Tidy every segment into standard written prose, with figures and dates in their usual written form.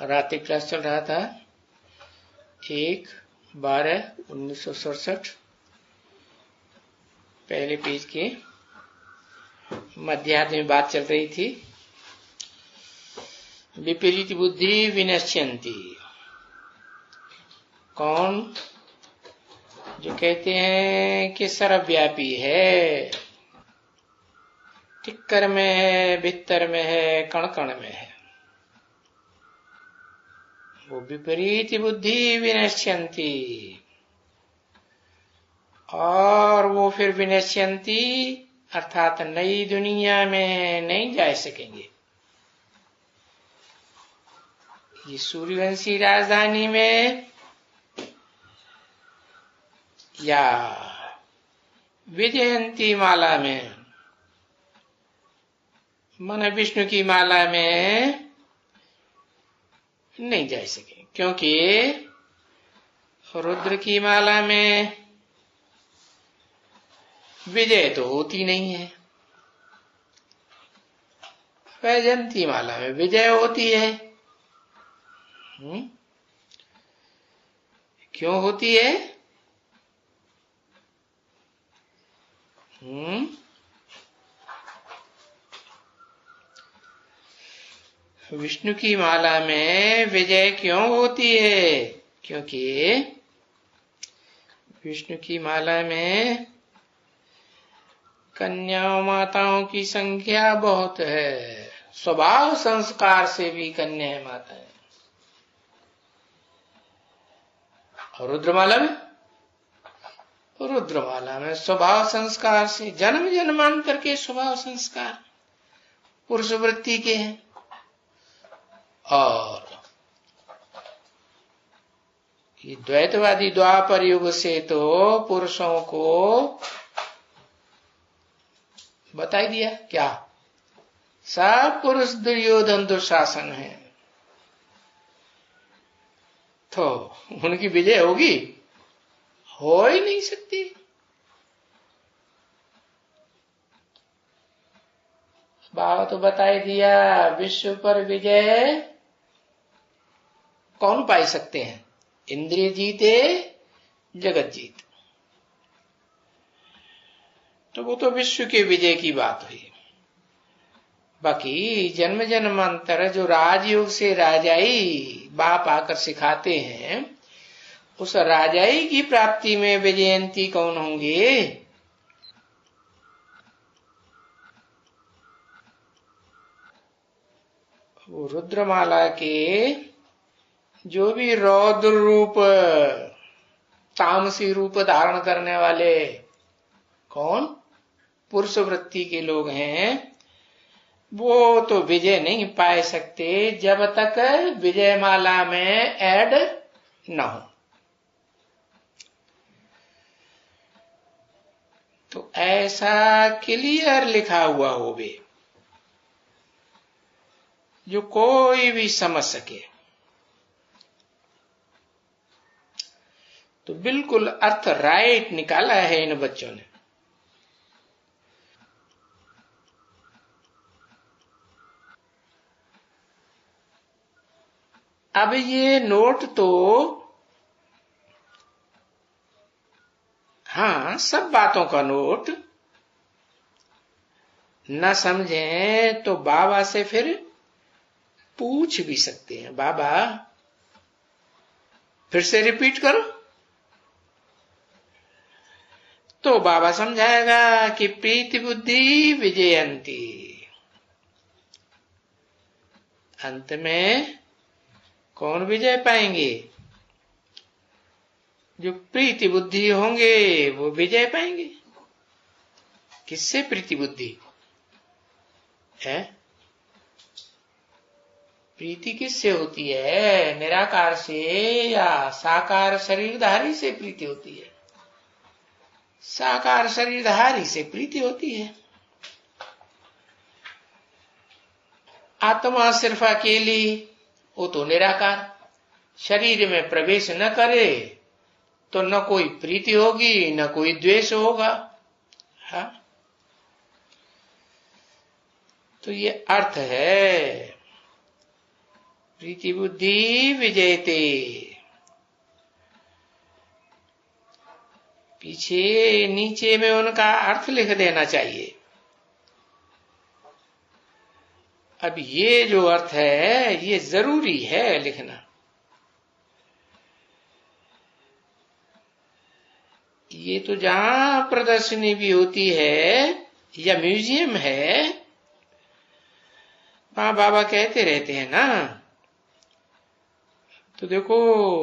रात्रि क्लास चल रहा था 1/12/1967 पहले पेज के मध्यार्ध में बात चल रही थी। विपरीत बुद्धि विनश्यन्ति। कौन? जो कहते हैं कि सर्वव्यापी है, टिक्कर में है, भीतर में है, कण कण में है, वो विपरीत बुद्धि विनश्यन्ति। और वो फिर विनश्यन्ति अर्थात नई दुनिया में नहीं जा सकेंगे। ये सूर्यवंशी राजधानी में या विजयंती माला में, मन विष्णु की माला में नहीं जा सके, क्योंकि रुद्र की माला में विजय तो होती नहीं है, वैजयंती माला में विजय होती है। क्यों होती है? विष्णु की माला में विजय क्यों होती है? क्योंकि विष्णु की माला में कन्याओं माताओं की संख्या बहुत है, स्वभाव संस्कार से भी कन्या माता है। और रुद्रमाला में स्वभाव संस्कार से, जन्म जन्मांतर के स्वभाव संस्कार पुरुष वृत्ति के हैं। और ये द्वैतवादी द्वापर युग से तो पुरुषों को बताई दिया क्या? सब पुरुष दुर्योधन दुशासन है, तो उनकी विजय होगी? हो ही नहीं सकती। बाबा तो बताई दिया, विश्व पर विजय कौन पाई सकते हैं? इंद्रिय जीते जगत जीत। तो वो तो विश्व के विजय की बात हुई। बाकी जन्म जन्मांतर जो राजयोग से राजाई बाप आकर सिखाते हैं, उस राजाई की प्राप्ति में विजयंती कौन होंगे? वो रुद्रमाला के जो भी रौद्र रूप, तामसी रूप धारण करने वाले कौन? पुरुष वृत्ति के लोग हैं, वो तो विजय नहीं पा सकते जब तक विजय माला में ऐड न हो। तो ऐसा क्लियर लिखा हुआ होवे जो कोई भी समझ सके, तो बिल्कुल अर्थ राइट निकाला है इन बच्चों ने। अब ये नोट तो हाँ, सब बातों का नोट न समझें तो बाबा से फिर पूछ भी सकते हैं, बाबा फिर से रिपीट करो। तो बाबा समझाएगा कि प्रीति बुद्धि विजयंती। अंत में कौन विजय पाएंगे? जो प्रीति बुद्धि होंगे वो विजय पाएंगे। किससे प्रीति बुद्धि है? प्रीति किससे होती है? निराकार से या साकार शरीरधारी से प्रीति होती है? साकार शरीरधारी से प्रीति होती है। आत्मा सिर्फ अकेली, वो तो निराकार, शरीर में प्रवेश न करे तो न कोई प्रीति होगी न कोई द्वेष होगा। हाँ? तो ये अर्थ है प्रीति बुद्धि विजयते। पीछे नीचे में उनका अर्थ लिख देना चाहिए। अब ये जो अर्थ है ये जरूरी है लिखना। ये तो जहां प्रदर्शनी भी होती है या म्यूजियम है, वहां बाबा कहते रहते हैं ना, तो देखो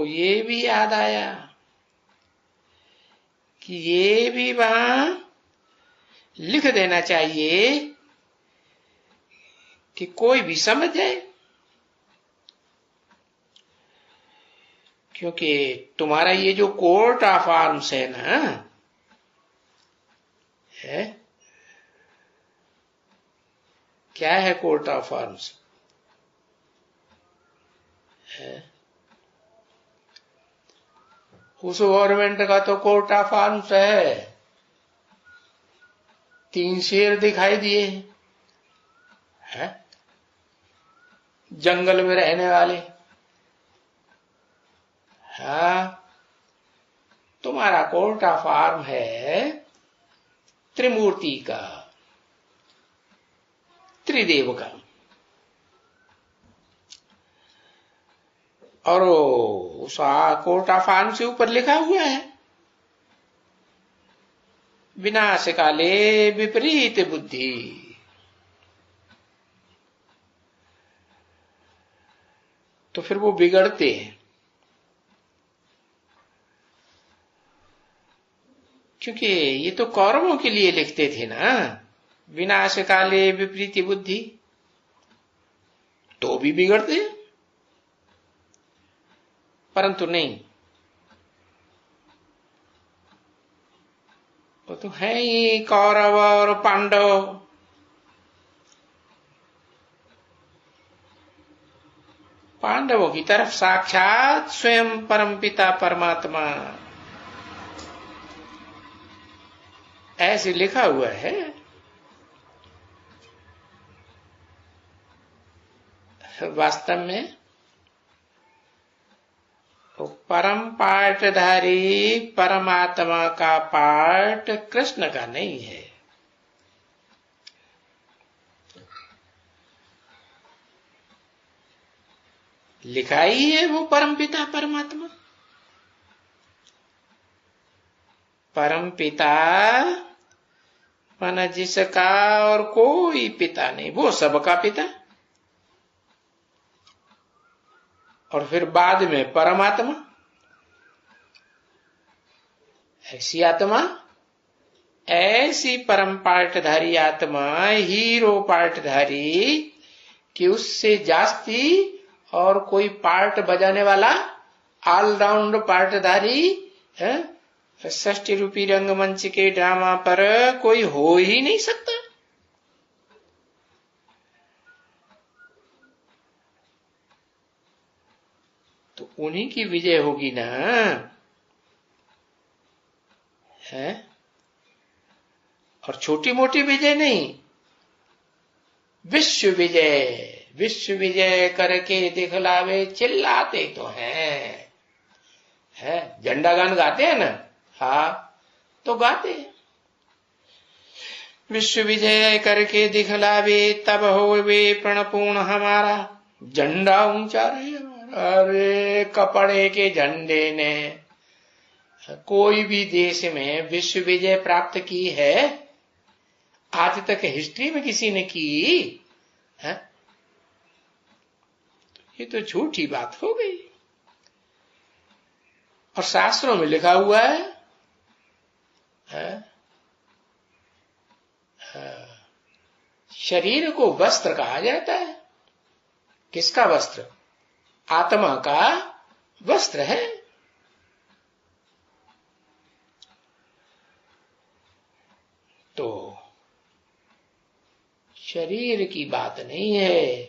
ये भी याद आया कि ये भी वहां लिख देना चाहिए कि कोई भी समझ जाए, क्योंकि तुम्हारा ये जो कोर्ट ऑफ आर्म्स है ना, है क्या है कोर्ट ऑफ आर्म्स? है उस गवर्नमेंट का तो कोर्ट ऑफ आर्म्स है, 3 शेर दिखाई दिए हैं, जंगल में रहने वाले। हाँ, तुम्हारा कोर्ट ऑफ आर्म है त्रिमूर्ति का, त्रिदेव का। और उस कोर्ट ऑफ आर्म से ऊपर लिखा हुआ है विनाश काले विपरीत बुद्धि। तो फिर वो बिगड़ते हैं, क्योंकि ये तो कौरवों के लिए लिखते थे ना, विनाश काले विपरीत बुद्धि, तो भी बिगड़ते हैं। परंतु नहीं, वो तो है ही कौरव और पांडव। पांडवों की तरफ साक्षात स्वयं परमपिता परमात्मा ऐसे लिखा हुआ है। वास्तव में तो परम पाठधारी परमात्मा का पाठ कृष्ण का नहीं है। लिखा ही है वो परमपिता परमात्मा। परमपिता माना जिसका और कोई पिता नहीं, वो सबका पिता। और फिर बाद में परमात्मा, ऐसी आत्मा, ऐसी परम पाठधारी आत्मा, हीरो पाठधारी कि उससे जास्ती और कोई पार्ट बजाने वाला ऑलराउंड पार्टधारी है, षष्ठी रूपी रंगमंच के ड्रामा पर कोई हो ही नहीं सकता। तो उन्हीं की विजय होगी ना, है? और छोटी मोटी विजय नहीं, विश्व विजय। विश्व विजय करके दिखलावे, चिल्लाते तो हैं, है? झंडा गान गाते हैं ना, हाँ तो गाते हैं। विश्व विजय करके दिखलावे, तब होवे प्रणपूर्ण हमारा, झंडा ऊंचा रहे हमारा। अरे कपड़े के झंडे ने कोई भी देश में विश्व विजय प्राप्त की है आज तक हिस्ट्री में किसी ने की है? ये तो झूठी बात हो गई। और शास्त्रों में लिखा हुआ है, शरीर को वस्त्र कहा जाता है। किसका वस्त्र? आत्मा का वस्त्र है। तो शरीर की बात नहीं है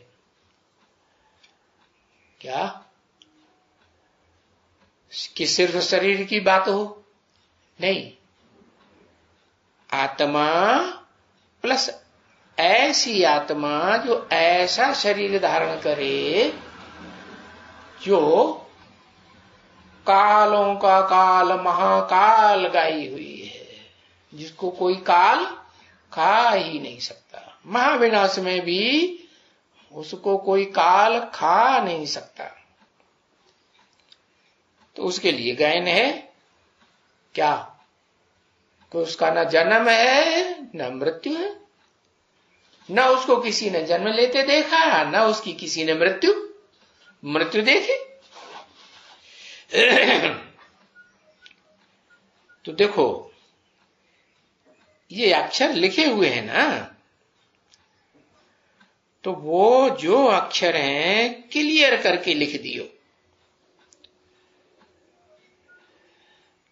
क्या कि सिर्फ शरीर की बात हो? नहीं, आत्मा प्लस ऐसी आत्मा जो ऐसा शरीर धारण करे जो कालों का काल महाकाल गाई हुई है, जिसको कोई काल खा ही नहीं सकता। महाविनाश में भी उसको कोई काल खा नहीं सकता। तो उसके लिए गायन है क्या? कि उसका न जन्म है न मृत्यु है, न उसको किसी ने जन्म लेते देखा, न उसकी किसी ने मृत्यु देखी। तो देखो ये अक्षर लिखे हुए हैं ना, तो वो जो अक्षर हैं क्लियर करके लिख दियो,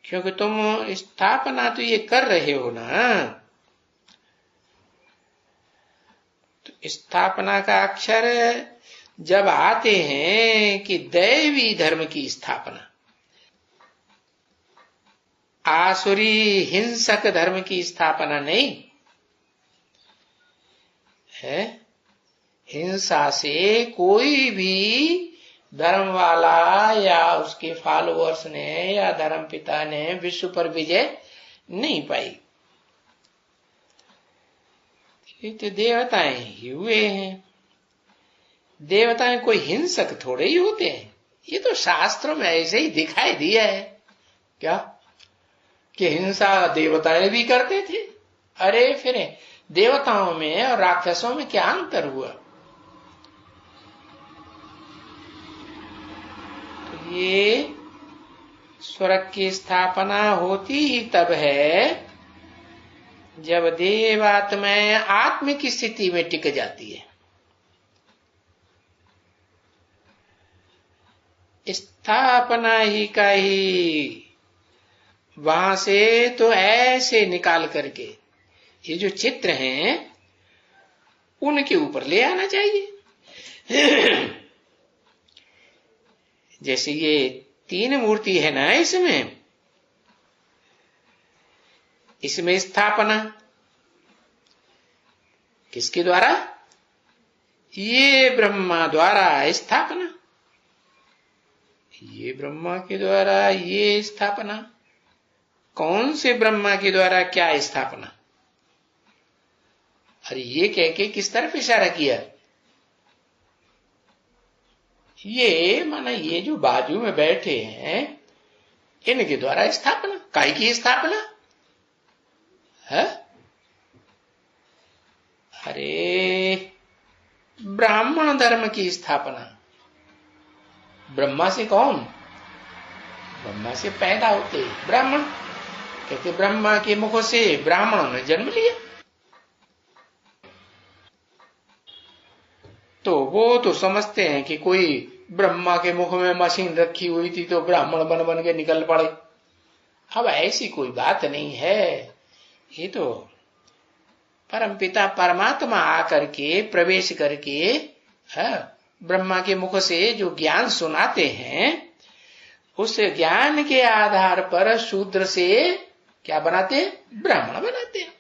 क्योंकि तुम स्थापना तो ये कर रहे हो ना। तो स्थापना का अक्षर जब आते हैं कि दैवी धर्म की स्थापना, आसुरी हिंसक धर्म की स्थापना नहीं है। हिंसा से कोई भी धर्म वाला या उसके फॉलोअर्स ने या धर्म पिता ने विश्व पर विजय नहीं पाई। ये तो देवताएं ही हुए हैं। देवताएं कोई हिंसक थोड़े ही होते हैं। ये तो शास्त्रों में ऐसे ही दिखाई दिया है क्या कि हिंसा देवताएं भी करते थे। अरे फिर देवताओं में और राक्षसों में क्या अंतर हुआ? तो ये स्वर्ग की स्थापना होती ही तब है जब देवात्मा आत्म की स्थिति में टिक जाती है। स्थापना ही का ही वहां से तो ऐसे निकाल करके ये जो चित्र हैं उनके ऊपर ले आना चाहिए। जैसे ये 3 मूर्ति है ना, इसमें स्थापना किसके द्वारा? ये ब्रह्मा द्वारा स्थापना, ये ब्रह्मा के द्वारा ये स्थापना। कौन से ब्रह्मा के द्वारा क्या स्थापना? अरे ये कह के किस तरफ इशारा किया? ये माना ये जो बाजू में बैठे हैं इनके द्वारा स्थापना। काय की स्थापना है? अरे ब्राह्मण धर्म की स्थापना। ब्रह्मा से कौन? ब्रह्मा से पैदा होते ब्राह्मण, कहते ब्रह्मा के मुख से ब्राह्मणों ने जन्म लिया। तो वो तो समझते हैं कि कोई ब्रह्मा के मुख में मशीन रखी हुई थी तो ब्राह्मण बन बन के निकल पड़े। अब ऐसी कोई बात नहीं है। ये तो परमपिता परमात्मा आकर के प्रवेश करके ब्रह्मा के मुख से जो ज्ञान सुनाते हैं उस ज्ञान के आधार पर शूद्र से क्या बनाते? ब्राह्मण बनाते हैं।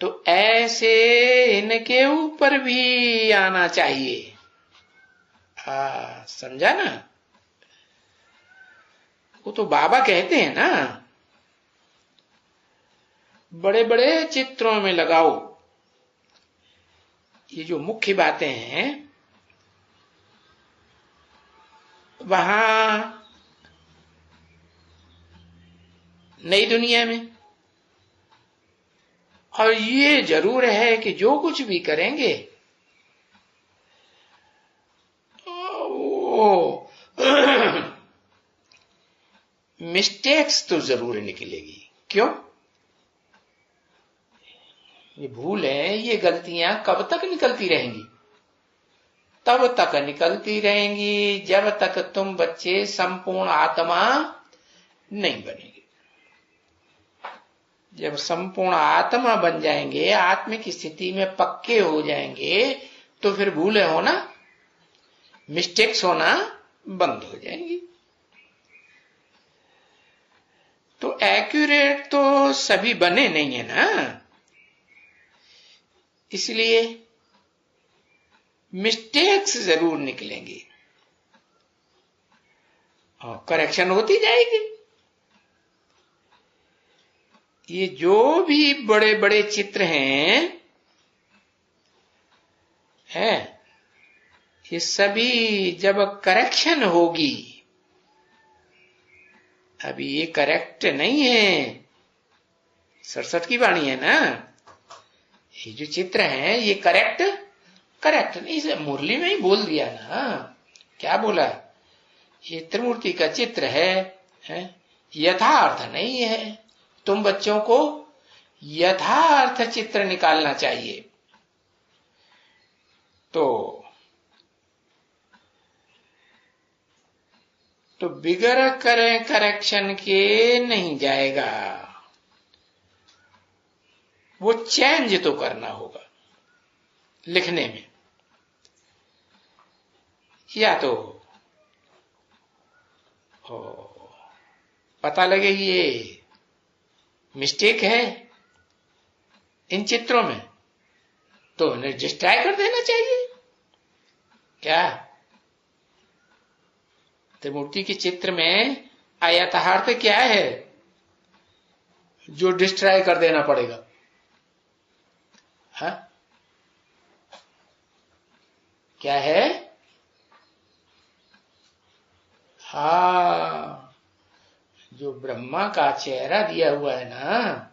तो ऐसे इनके ऊपर भी आना चाहिए। समझा ना? वो तो बाबा कहते हैं ना, बड़े बड़े चित्रों में लगाओ। ये जो मुख्य बातें हैं वहां नई दुनिया में, और ये जरूर है कि जो कुछ भी करेंगे वो मिस्टेक्स तो जरूर निकलेगी। क्यों? ये भूल है, ये गलतियां कब तक निकलती रहेंगी? तब तक निकलती रहेंगी जब तक तुम बच्चे संपूर्ण आत्मा नहीं बनेंगे। जब संपूर्ण आत्मा बन जाएंगे, आत्मिक स्थिति में पक्के हो जाएंगे, तो फिर भूलें होना, मिस्टेक्स होना बंद हो जाएंगी। तो एक्यूरेट तो सभी बने नहीं है ना, इसलिए मिस्टेक्स जरूर निकलेंगी और करेक्शन होती जाएगी। ये जो भी बड़े बड़े चित्र हैं ये सभी जब करेक्शन होगी, अभी ये करेक्ट नहीं है, 67 की वाणी है ना, ये जो चित्र है ये करेक्ट नहीं, इसे मुरली में ही बोल दिया ना। क्या बोला? ये त्रिमूर्ति का चित्र है यथार्थ नहीं है। तुम बच्चों को यथार्थ चित्र निकालना चाहिए। तो बिगर करें करेक्शन के नहीं जाएगा, वो चेंज तो करना होगा लिखने में। या तो पता लगे ये मिस्टेक है इन चित्रों में, तो उन्हें डिस्ट्राय कर देना चाहिए। क्या त्रिमूर्ति के चित्र में अयथार्थ क्या है जो डिस्ट्राय कर देना पड़ेगा? हाँ, क्या है? हाँ, जो ब्रह्मा का चेहरा दिया हुआ है ना,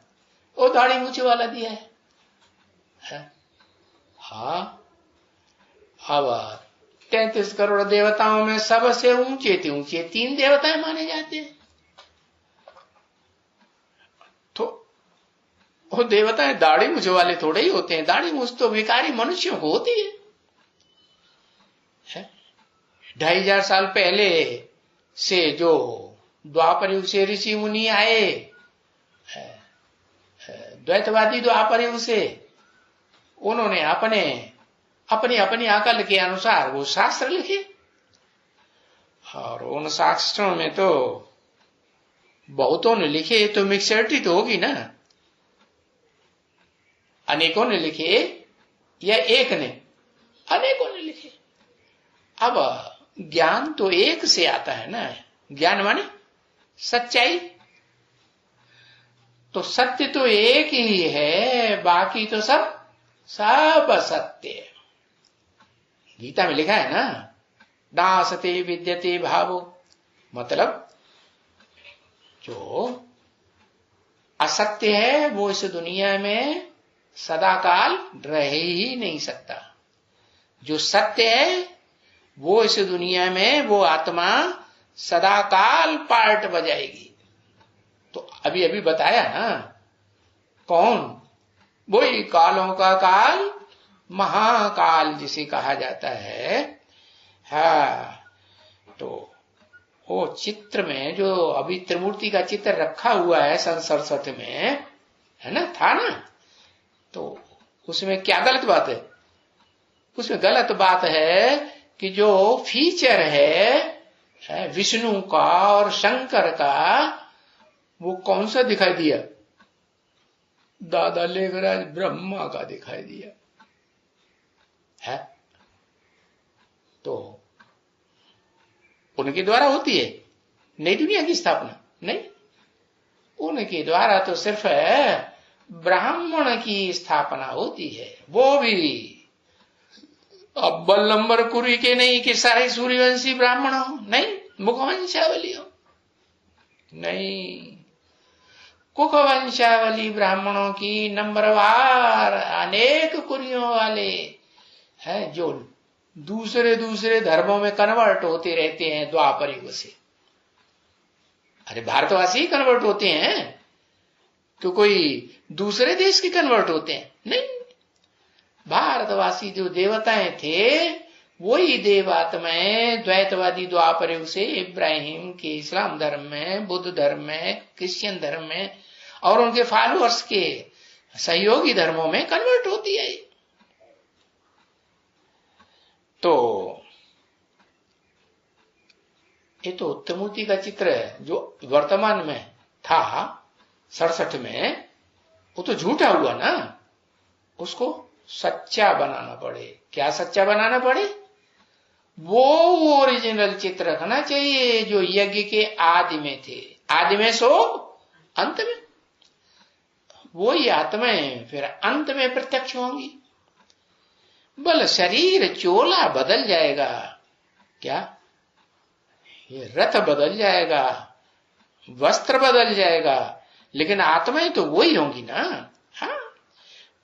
वो दाढ़ी मूछे वाला दिया है। हाँ, अब 33 करोड़ देवताओं में सबसे ऊंचे 3 देवताएं माने जाते हैं। तो वो देवताएं दाढ़ी मूछ वाले थोड़े ही होते हैं, दाढ़ी मूछ तो भिखारी मनुष्यों को होती है। 2500 साल पहले से जो द्वापर युग से ऋषि मुनि आए, द्वैतवादी द्वापर युग से, उन्होंने अपनी अपनी अकल के अनुसार वो शास्त्र लिखे, और उन शास्त्रों में तो बहुतों ने लिखे, तो मिक्सरिटी तो होगी ना, अनेकों ने लिखे या एक ने, अनेकों ने लिखे। अब ज्ञान तो एक से आता है ना, ज्ञान माने सच्चाई, तो सत्य तो एक ही है, बाकी तो सब असत्य है। गीता में लिखा है ना, नासते विद्यते भावो, मतलब जो असत्य है वो इस दुनिया में सदाकाल रह ही नहीं सकता। जो सत्य है वो इस दुनिया में, वो आत्मा सदाकाल पार्ट बजाएगी। तो अभी बताया ना, कौन? वही कालों का काल, महाकाल जिसे कहा जाता है। हाँ, तो वो चित्र में जो अभी त्रिमूर्ति का चित्र रखा हुआ है सन 67 में, है ना, था ना, तो उसमें क्या गलत बात है? उसमें गलत बात है कि जो फीचर है विष्णु का और शंकर का, वो कौन सा दिखाई दिया? दादा लेखराज ब्रह्मा का दिखाई दिया है। तो उनके द्वारा होती है नई दुनिया की स्थापना? नहीं, उनके द्वारा तो सिर्फ ब्राह्मण की स्थापना होती है, वो भी अब बल्लंबर कुरी के नहीं कि सारे सूर्यवंशी ब्राह्मण हो, नहीं, मुखवंशावली हो, नहीं, कुखवंशावली ब्राह्मणों की नंबरवार अनेक कुरियों वाले हैं जो दूसरे धर्मों में कन्वर्ट होते रहते हैं द्वापर युग से। अरे भारतवासी कन्वर्ट होते हैं, तो कोई दूसरे देश के कन्वर्ट होते हैं? नहीं, भारतवासी जो देवताएं थे वही देवात्माएं द्वैतवादी द्वापर युग से इब्राहिम के इस्लाम धर्म में, बुद्ध धर्म में, क्रिश्चियन धर्म में और उनके फॉलोअर्स के सहयोगी धर्मों में कन्वर्ट होती है। तो ये तो त्रिमूर्ति का चित्र है जो वर्तमान में था 67 में, वो तो झूठा हुआ ना, उसको सच्चा बनाना पड़े। क्या सच्चा बनाना पड़े? वो ओरिजिनल चित्र रखना चाहिए जो यज्ञ के आदि में थे। आदि में सो अंत में, वो ही आत्माएं फिर अंत में प्रत्यक्ष होंगी। बल शरीर चोला बदल जाएगा, क्या ये रथ बदल जाएगा, वस्त्र बदल जाएगा, लेकिन आत्माएं तो वही होंगी ना। हाँ,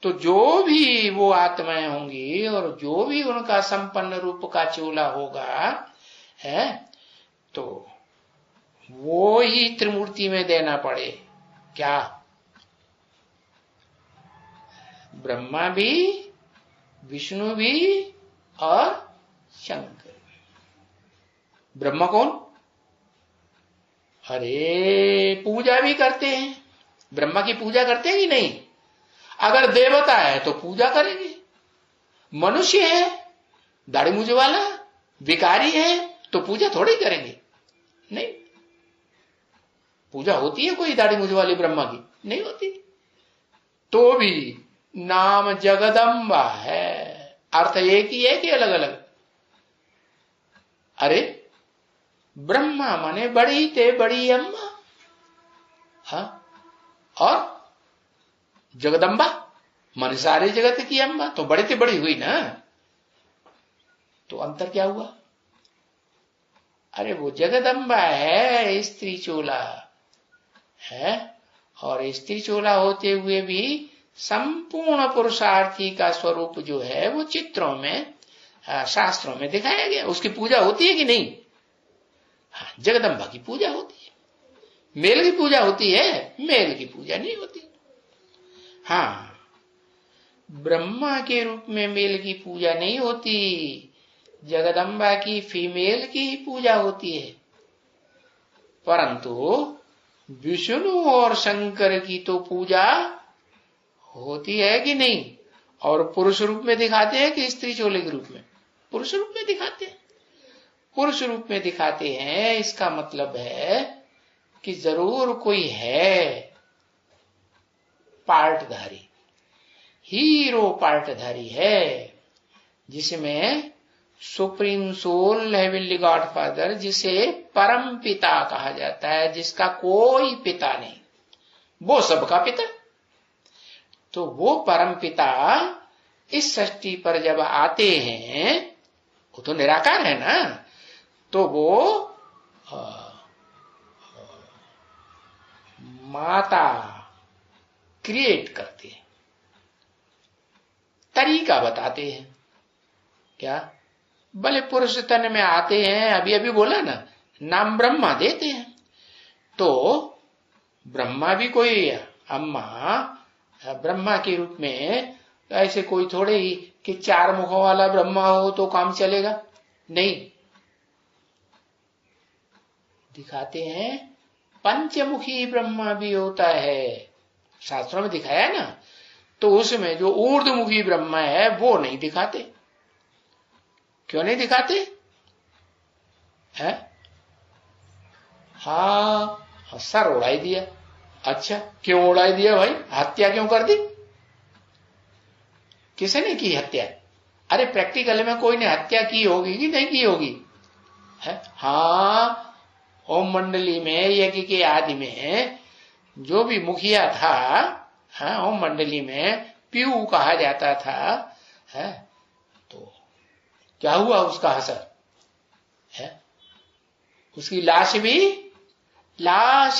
तो जो भी वो आत्माएं होंगी और जो भी उनका संपन्न रूप का चोला होगा है, तो वो ही त्रिमूर्ति में देना पड़े। क्या? ब्रह्मा भी, विष्णु भी और शंकर। ब्रह्मा कौन? अरे पूजा भी करते हैं, ब्रह्मा की पूजा करते हैं कि नहीं? अगर देवता है तो पूजा करेंगे, मनुष्य है दाढ़ी मूंछ वाला भिखारी है तो पूजा थोड़ी करेंगे। नहीं, पूजा होती है कोई दाढ़ी मूंछ वाली ब्रह्मा की? नहीं होती। तो भी नाम जगदम्बा है, अर्थ एक ही है कि अलग अलग? अरे ब्रह्मा माने बड़ी ते बड़ी अम्मा, हाँ, और जगदम्बा माने सारे जगत की अम्मा, तो बड़े ते बड़ी हुई ना। तो अंतर क्या हुआ? अरे वो जगदम्बा है स्त्री चोला है, और स्त्री चोला होते हुए भी संपूर्ण पुरुषार्थी का स्वरूप जो है वो चित्रों में, शास्त्रों में दिखाया गया। उसकी पूजा होती है कि नहीं? हाँ, जगदम्बा की पूजा होती है। मेल की पूजा होती है? मेल की पूजा नहीं होती। हाँ, ब्रह्मा के रूप में मेल की पूजा नहीं होती, जगदम्बा की फीमेल की ही पूजा होती है। परंतु विष्णु और शंकर की तो पूजा होती है कि नहीं? और पुरुष रूप में दिखाते हैं कि स्त्री चोले के रूप में? पुरुष रूप में दिखाते हैं। पुरुष रूप में दिखाते हैं, इसका मतलब है कि जरूर कोई है पार्टधारी, हीरो पार्टधारी है, जिसमें supreme soul heavenly God father, जिसे परम पिता कहा जाता है, जिसका कोई पिता नहीं, वो सबका पिता। तो वो परम पिता इस सृष्टि पर जब आते हैं, वो तो निराकार है ना, तो वो माता क्रिएट करते हैं, तरीका बताते हैं। क्या? भले पुरुष तन में आते हैं, अभी अभी बोला ना, नाम ब्रह्मा देते हैं। तो ब्रह्मा भी कोई अम्मा ब्रह्मा के रूप में, ऐसे कोई थोड़े ही कि चार मुखों वाला ब्रह्मा हो तो काम चलेगा, नहीं। दिखाते हैं पंचमुखी ब्रह्मा भी होता है, शास्त्रों में दिखाया है ना। तो उसमें जो ऊर्ध्वमुखी ब्रह्मा है वो नहीं दिखाते। क्यों नहीं दिखाते है? हाँ, सर उड़ाई दिया। अच्छा, क्यों उड़ाई दिया भाई? हत्या क्यों कर दी? किसने की हत्या? अरे प्रैक्टिकल में कोई ने हत्या की होगी कि नहीं की होगी है? हाँ, ओम मंडली में यज्ञ के आदि में जो भी मुखिया था, हाँ, ओम मंडली में पीऊ कहा जाता था है, तो क्या हुआ उसका असर है? उसकी लाश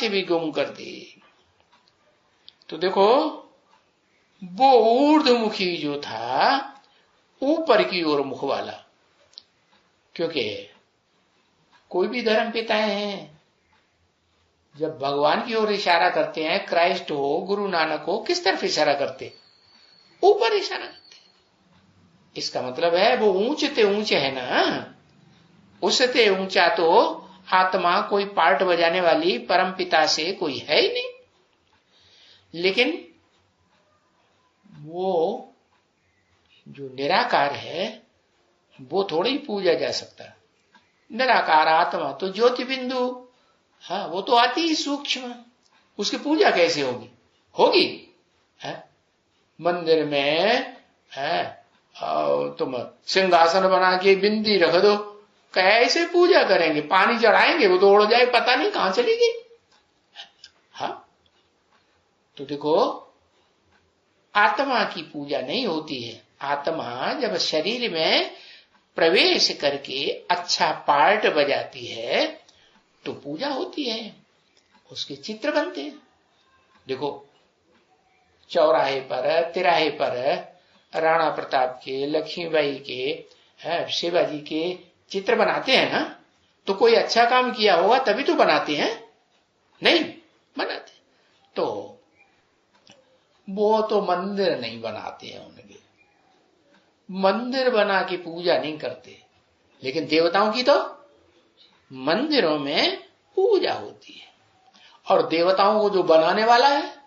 भी गुम कर दी। तो देखो, वो ऊर्ध्वमुखी जो था, ऊपर की ओर मुख वाला, क्योंकि कोई भी धर्म पिताएं हैं, जब भगवान की ओर इशारा करते हैं, क्राइस्ट हो, गुरु नानक हो, किस तरफ इशारा करते? ऊपर इशारा करते। इसका मतलब है वो ऊंचते ऊंचे है ना, उससे ऊंचा तो आत्मा कोई पार्ट बजाने वाली परम पिता से कोई है ही नहीं। लेकिन वो जो निराकार है वो थोड़ी पूजा जा सकता। निराकार आत्मा तो ज्योति बिंदु, हाँ, वो तो अति ही सूक्ष्म, उसकी पूजा कैसे होगी? होगी है? मंदिर में है, और तुम सिंहासन बना के बिंदी रख दो, कैसे पूजा करेंगे? पानी चढ़ाएंगे वो तो उड़ जाए, पता नहीं कहां चली गई। हाँ, तो देखो आत्मा की पूजा नहीं होती है। आत्मा जब शरीर में प्रवेश करके अच्छा पार्ट बजाती है तो पूजा होती है, उसके चित्र बनते हैं। देखो चौराहे पर, तिराहे पर राणा प्रताप के, लक्ष्मीबाई के, शिवाजी के चित्र बनाते हैं ना, तो कोई अच्छा काम किया होगा तभी तो बनाते हैं, नहीं बनाते तो वो तो मंदिर नहीं बनाते हैं, उनके मंदिर बना के पूजा नहीं करते। लेकिन देवताओं की तो मंदिरों में पूजा होती है, और देवताओं को जो बनाने वाला है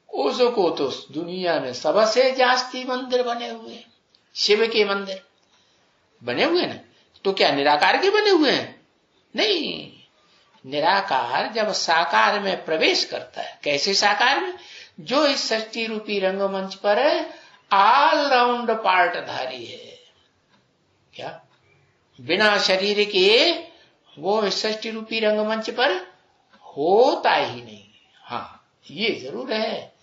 उसको तो दुनिया में सबसे जास्ती मंदिर बने हुए हैं। शिव के मंदिर बने हुए ना, तो क्या निराकार के बने हुए हैं? नहीं, निराकार जब साकार में प्रवेश करता है, कैसे साकार में? जो इस सृष्टि रूपी रंगमंच पर ऑलराउंड पार्टधारी है। क्या बिना शरीर के वो इस सृष्टि रूपी रंगमंच पर होता ही नहीं। हाँ, ये जरूर है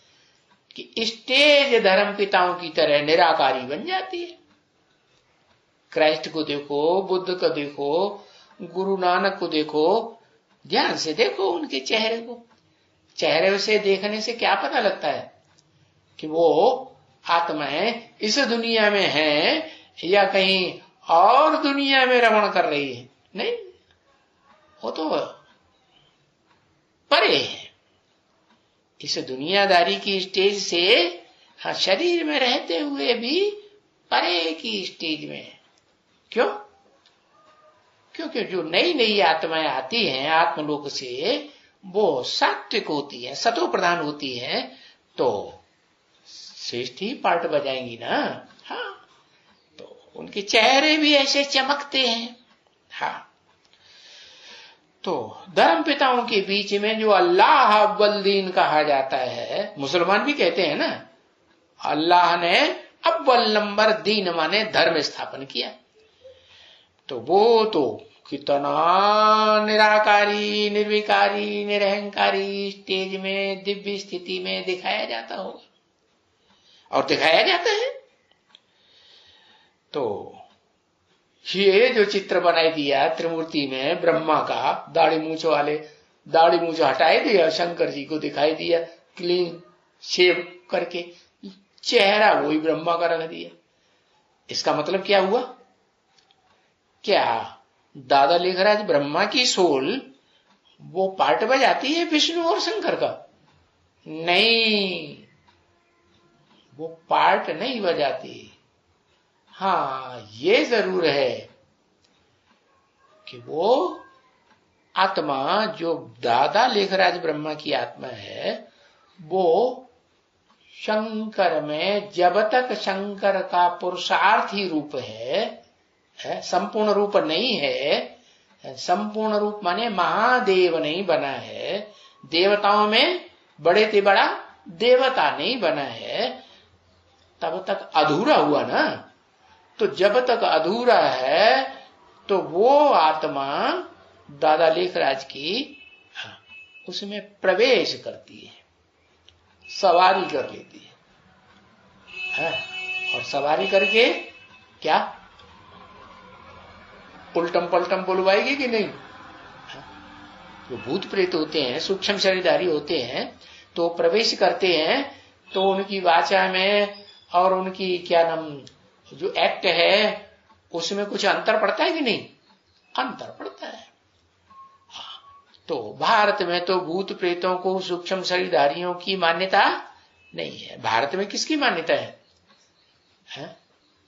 कि स्टेज धर्म पिताओं की तरह निराकारी बन जाती है। क्राइस्ट को देखो, बुद्ध को देखो, गुरु नानक को देखो, ध्यान से देखो उनके चेहरे को। चेहरे से देखने से क्या पता लगता है कि वो आत्माएं इस दुनिया में हैं या कहीं और दुनिया में रमण कर रही है? नहीं, वो तो परे है इस दुनियादारी की स्टेज से। हाँ, शरीर में रहते हुए भी परे की स्टेज में। क्यों? क्योंकि जो नई नई आत्माएं आती हैं आत्मलोक से, वो सात्विक होती है, सतो प्रधान होती है, तो श्रेष्ठ ही पार्ट बजाएंगी ना। हाँ, तो उनके चेहरे भी ऐसे चमकते हैं। हाँ, तो धर्म पिताओं के बीच में जो अल्लाह अव्वल दीन कहा जाता है, मुसलमान भी कहते हैं ना, अल्लाह ने अव्वल नंबर दीन माने धर्म स्थापन किया। तो वो तो कितना निराकारी, निर्विकारी, निरहंकारी स्टेज में दिव्य स्थिति में दिखाया जाता होगा, और दिखाया जाता है। तो ये जो चित्र बनाई दिया त्रिमूर्ति में ब्रह्मा का, दाढ़ी मूछ वाले, दाढ़ी मूछ हटाए दिया, शंकर जी को दिखाई दिया क्लीन शेव करके, चेहरा वही ब्रह्मा का रख दिया। इसका मतलब क्या हुआ? क्या दादा लेखराज ब्रह्मा की सोल वो पार्ट बजाती है विष्णु और शंकर का? नहीं, वो पार्ट नहीं बजाती। हाँ, ये जरूर है कि वो आत्मा जो दादा लेखराज ब्रह्मा की आत्मा है, वो शंकर में जब तक शंकर का पुरुषार्थी रूप है, संपूर्ण रूप नहीं है। संपूर्ण रूप माने महादेव नहीं बना है, देवताओं में बड़े से बड़ा देवता नहीं बना है, तब तक अधूरा हुआ ना। तो जब तक अधूरा है तो वो आत्मा दादा लेखराज की उसमें प्रवेश करती है, सवारी कर लेती है, और सवारी करके क्या उल्टम पलटम बुलवाएगी कि नहीं? जो भूत प्रेत होते हैं, सूक्ष्म शरीरधारी होते हैं, तो प्रवेश करते हैं तो उनकी वाचा में और उनकी क्या नाम जो एक्ट है उसमें कुछ अंतर पड़ता है कि नहीं? अंतर पड़ता है। तो भारत में तो भूत प्रेतों को सूक्ष्म शरीरधारियों की मान्यता नहीं है। भारत में किसकी मान्यता है?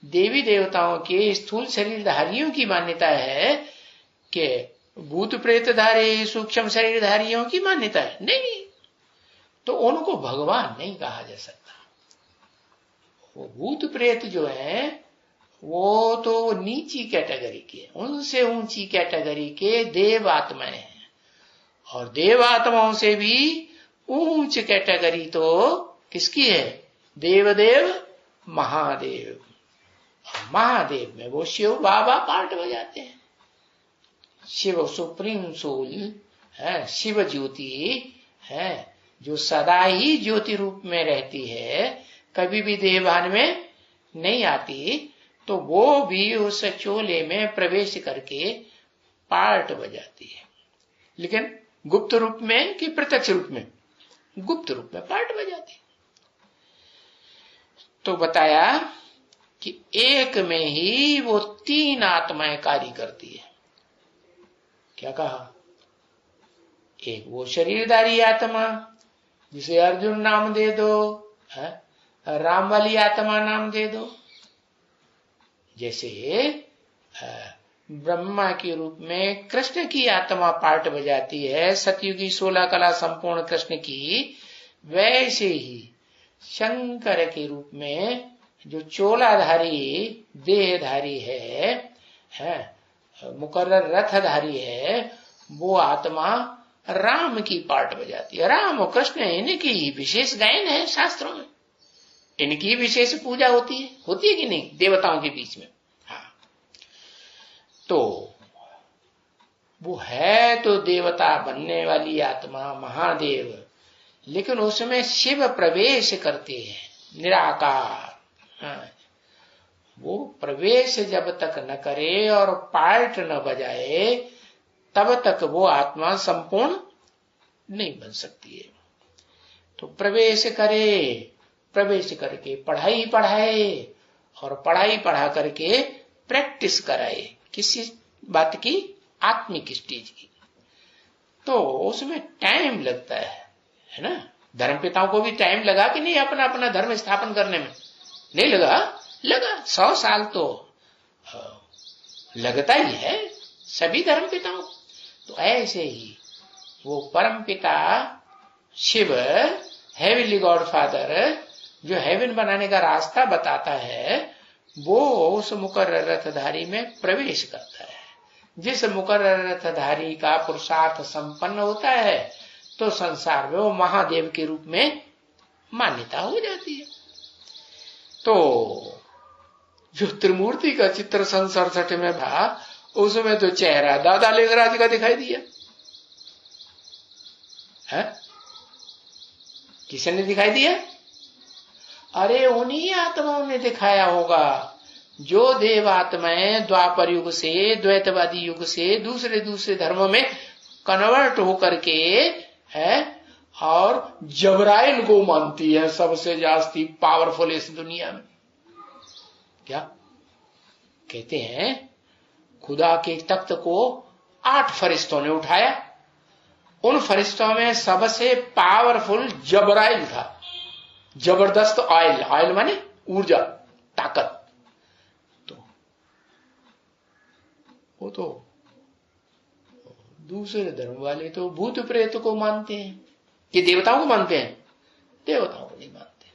देवी देवताओं के स्थूल शरीरधारियों की मान्यता है कि भूत प्रेतधारी सूक्ष्म शरीरधारियों की मान्यता है नहीं। तो उनको भगवान नहीं कहा जा सकता। वो भूत प्रेत जो है वो तो नीची कैटेगरी के, उनसे ऊंची कैटेगरी के देव आत्माएं हैं, और देव आत्माओं से भी ऊंच कैटेगरी तो किसकी है? देवदेव महादेव। महादेव में वो शिव बाबा पार्ट बजाते हैं। शिव सुप्रीम सोल है, शिव ज्योति है, जो सदा ही ज्योति रूप में रहती है, कभी भी देहभान में नहीं आती, तो वो भी उस चोले में प्रवेश करके पार्ट बजाती है। लेकिन गुप्त रूप में कि प्रत्यक्ष रूप में? गुप्त रूप में पार्ट बजाती है। तो बताया कि एक में ही वो तीन आत्माएं कार्य करती है। क्या कहा? एक वो शरीरधारी आत्मा जिसे अर्जुन नाम दे दो, है? राम वाली आत्मा नाम दे दो। जैसे ब्रह्मा के रूप में कृष्ण की आत्मा पार्ट बजाती है, सतयुगी 16 कला संपूर्ण कृष्ण की, वैसे ही शंकर के रूप में जो चोलाधारी देहधारी है, मुकर्रर रथधारी है, वो आत्मा राम की पार्ट बजाती है। राम और कृष्ण इनकी विशेष गायन है शास्त्रों में, इनकी विशेष पूजा होती है कि नहीं देवताओं के बीच में? हाँ, तो वो है तो देवता बनने वाली आत्मा महादेव, लेकिन उसमें शिव प्रवेश करते हैं निराकार। हाँ, वो प्रवेश जब तक न करे और पार्ट न बजाए तब तक वो आत्मा संपूर्ण नहीं बन सकती है। तो प्रवेश करे, प्रवेश करके पढ़ाई पढ़ाए और पढ़ाई पढ़ा करके प्रैक्टिस कराए किसी बात की, आत्मिक स्टेज की, तो उसमें टाइम लगता है ना। धर्मपिताओं को भी टाइम लगा कि नहीं अपना अपना धर्म स्थापन करने में? नहीं लगा? लगा। 100 साल तो लगता ही है सभी धर्मपिताओं। तो ऐसे ही वो परम पिता शिव, हेवनली गॉड फादर, जो हेवन बनाने का रास्ता बताता है, वो उस मुकर्रर रथधारी में प्रवेश करता है। जिस मुकर्रर रथधारी का पुरुषार्थ संपन्न होता है तो संसार में वो महादेव के रूप में मान्यता हो जाती है। तो जो त्रिमूर्ति का चित्र सन 67 में था, उसमें तो चेहरा दादा लिंगराज का दिखाई दिया है। किसने दिखाई दिया? अरे उन्हीं आत्माओं ने दिखाया होगा जो देव आत्माएं द्वापर युग से, द्वैतवादी युग से दूसरे दूसरे धर्मों में कन्वर्ट होकर के है और जबराइल को मानती है सबसे जास्ती पावरफुल इस दुनिया में। क्या कहते हैं? खुदा के तख्त को 8 फरिश्तों ने उठाया, उन फरिश्तों में सबसे पावरफुल जबराइल था। जबरदस्त ऑयल, ऑयल माने ऊर्जा, ताकत। तो वो तो दूसरे धर्म वाले तो भूत प्रेत को मानते हैं कि देवताओं को मानते हैं, देवताओं को नहीं मानते।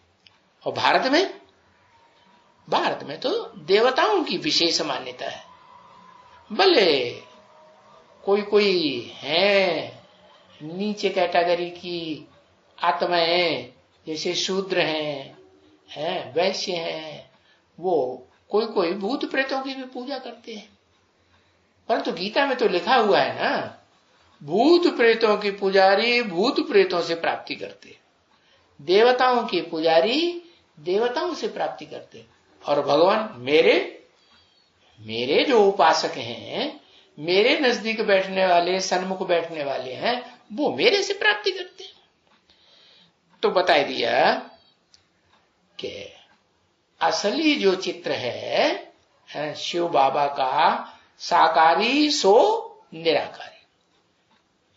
और भारत में तो देवताओं की विशेष मान्यता है। भले कोई है नीचे कैटेगरी की आत्माएं, जैसे शूद्र हैं, वैश्य हैं, वो कोई भूत प्रेतों की भी पूजा करते हैं। परंतु गीता में तो लिखा हुआ है ना, भूत प्रेतों की पुजारी भूत प्रेतों से प्राप्ति करते, देवताओं की पुजारी देवताओं से प्राप्ति करते। और भगवान मेरे जो उपासक हैं, मेरे नजदीक बैठने वाले, सन्मुख बैठने वाले हैं, वो मेरे से प्राप्ति करते। तो बता दिया कि असली जो चित्र है शिव बाबा का, साकारी सो निराकारी।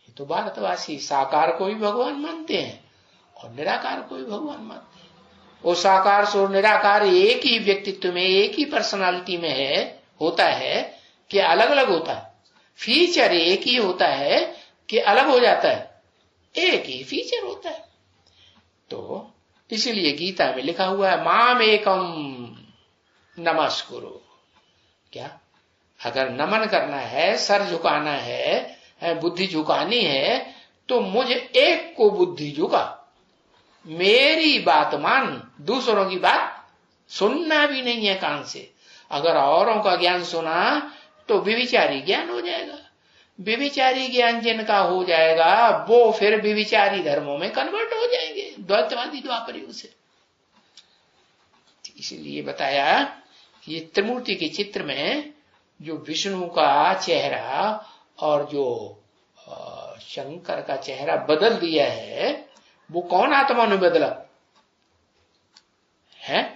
ये तो भारतवासी साकार को भी भगवान मानते हैं और निराकार को भी भगवान मानते हैं। वो साकार सो निराकार एक ही व्यक्तित्व में, एक ही पर्सनालिटी में होता है कि अलग अलग होता है। फीचर एक ही होता है कि अलग हो जाता है? एक ही फीचर होता है। तो इसीलिए गीता में लिखा हुआ है, माम एकम नमस्कुरु। क्या? अगर नमन करना है, सर झुकाना है, बुद्धि झुकानी है, तो मुझे एक को बुद्धि झुका, मेरी बात मान, दूसरों की बात सुनना भी नहीं है कान से। अगर औरों का ज्ञान सुना तो व्यभिचारी ज्ञान हो जाएगा। व्यभिचारी ज्ञान जिनका हो जाएगा वो फिर व्यभिचारी धर्मों में कन्वर्ट हो जाएंगे, द्वैतवादी द्वापर युग से। इसलिए बताया ये त्रिमूर्ति के चित्र में जो विष्णु का चेहरा और जो शंकर का चेहरा बदल दिया है, वो कौन आत्मा ने बदला है?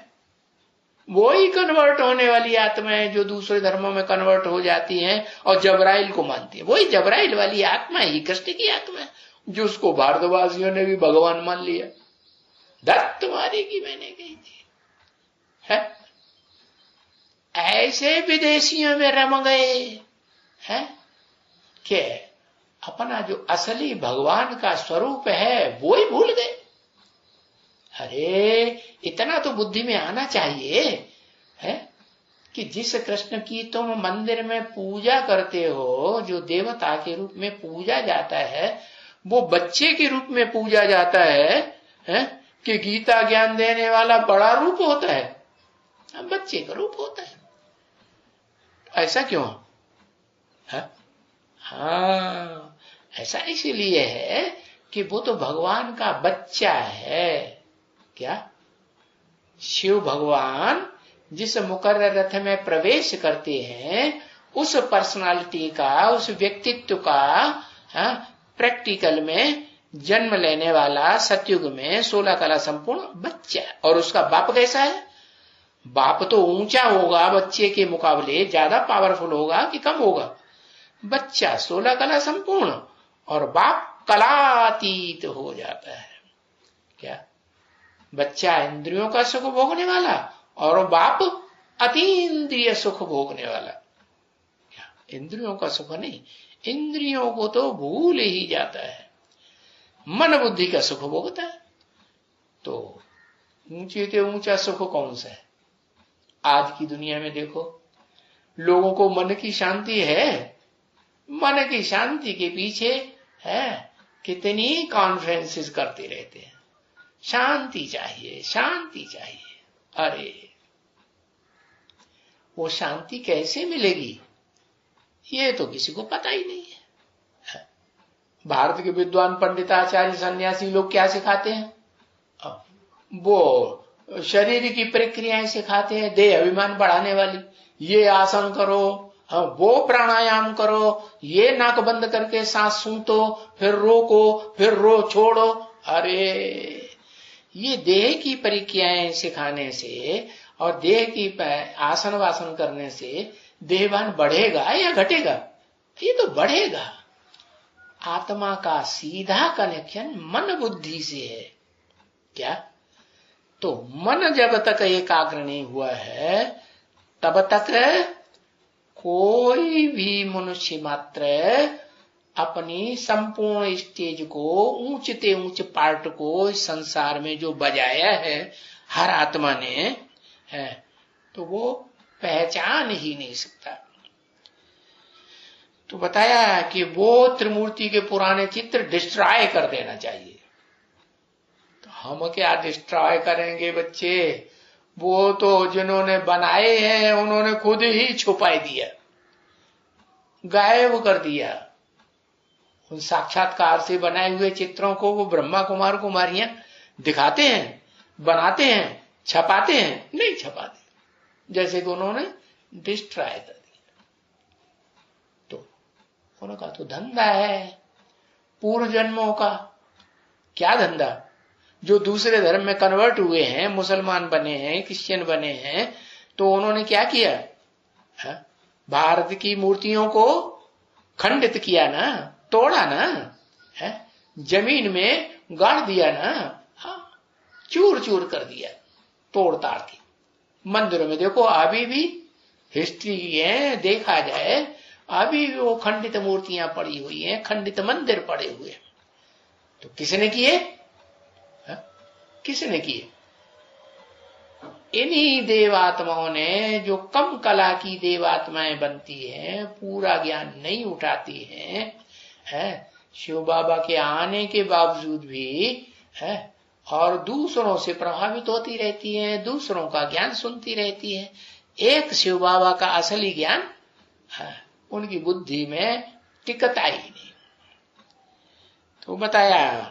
वो ही कन्वर्ट होने वाली आत्मा है जो दूसरे धर्मों में कन्वर्ट हो जाती हैं और जबराइल को मानती है। वही जबराइल वाली आत्मा ही कृष्ण की आत्मा है, जो उसको भारतवासियों ने भी भगवान मान लिया। दत्त मारेगी मैंने कही थी है? ऐसे विदेशियों में रम गए हैं कि अपना जो असली भगवान का स्वरूप है वो ही भूल गए। अरे इतना तो बुद्धि में आना चाहिए है कि जिस कृष्ण की तुम मंदिर में पूजा करते हो, जो देवता के रूप में पूजा जाता है, वो बच्चे के रूप में पूजा जाता है कि गीता ज्ञान देने वाला बड़ा रूप होता है, बच्चे का रूप होता है। ऐसा क्यों है? हाँ, ऐसा इसीलिए है कि वो तो भगवान का बच्चा है। क्या? शिव भगवान जिस मुकर्रर रथ में प्रवेश करते हैं, उस पर्सनालिटी का, उस व्यक्तित्व का प्रैक्टिकल में जन्म लेने वाला सतयुग में 16 कला संपूर्ण बच्चा। और उसका बाप कैसा है? बाप तो ऊंचा होगा, बच्चे के मुकाबले ज्यादा पावरफुल होगा कि कम होगा? बच्चा 16 कला संपूर्ण और बाप कलातीत हो जाता है। क्या? बच्चा इंद्रियों का सुख भोगने वाला और बाप अतीन्द्रिय सुख भोगने वाला। क्या? इंद्रियों का सुख नहीं, इंद्रियों को तो भूल ही जाता है, मन बुद्धि का सुख भोगता है। तो ऊंचे से ऊंचा सुख कौन सा है? आज की दुनिया में देखो, लोगों को मन की शांति है, मन की शांति के पीछे है कितनी कॉन्फ्रेंसेस करते रहते हैं, शांति चाहिए, शांति चाहिए। अरे वो शांति कैसे मिलेगी ये तो किसी को पता ही नहीं है। भारत के विद्वान पंडिताचार्य सन्यासी लोग क्या सिखाते हैं? वो शरीर की प्रक्रियाएं सिखाते हैं, देह अभिमान बढ़ाने वाली। ये आसन करो, वो प्राणायाम करो, ये नाक बंद करके सांस सूंघो, फिर रोको, फिर रो छोड़ो। अरे ये देह की प्रक्रियाएं सिखाने से और देह की आसन वासन करने से देहभान बढ़ेगा या घटेगा? ये तो बढ़ेगा। आत्मा का सीधा कनेक्शन मन बुद्धि से है। क्या? तो मन जब तक एकाग्र नहीं हुआ है तब तक कोई भी मनुष्य मात्र अपनी संपूर्ण स्टेज को, ऊंचते ऊंच पार्ट को इस संसार में जो बजाया है हर आत्मा ने है, तो वो पहचान ही नहीं सकता। तो बताया कि वो त्रिमूर्ति के पुराने चित्र डिस्ट्रॉय कर देना चाहिए। तो हम क्या डिस्ट्रॉय करेंगे बच्चे? वो तो जिन्होंने बनाए हैं उन्होंने खुद ही छुपा दिया, गायब कर दिया। उन साक्षात्कार से बनाए हुए चित्रों को वो ब्रह्मा कुमार कुमारियां दिखाते हैं, बनाते हैं, छपाते हैं? नहीं छपाते, जैसे कि उन्होंने डिस्ट्रॉय कर दिया। तो उनका तो धंधा है पूर्व जन्मों का। क्या धंधा? जो दूसरे धर्म में कन्वर्ट हुए हैं, मुसलमान बने हैं, क्रिश्चियन बने हैं, तो उन्होंने क्या किया? भारत की मूर्तियों को खंडित किया ना, तोड़ा ना, है जमीन में गाड़ दिया ना, चूर चूर कर दिया, तोड़ ताड़ के। मंदिरों में देखो अभी भी हिस्ट्री है, देखा जाए अभी भी वो खंडित मूर्तियां पड़ी हुई हैं, खंडित मंदिर पड़े हुए हैं। तो किसने किए? किसने किए? इन्हीं देवात्माओं ने, जो कम कला की देवात्माएं बनती हैं, पूरा ज्ञान नहीं उठाती हैं, है शिव बाबा के आने के बावजूद भी है और दूसरों से प्रभावित होती रहती हैं, दूसरों का ज्ञान सुनती रहती है। एक शिव बाबा का असली ज्ञान उनकी बुद्धि में टिकता ही नहीं। तो बताया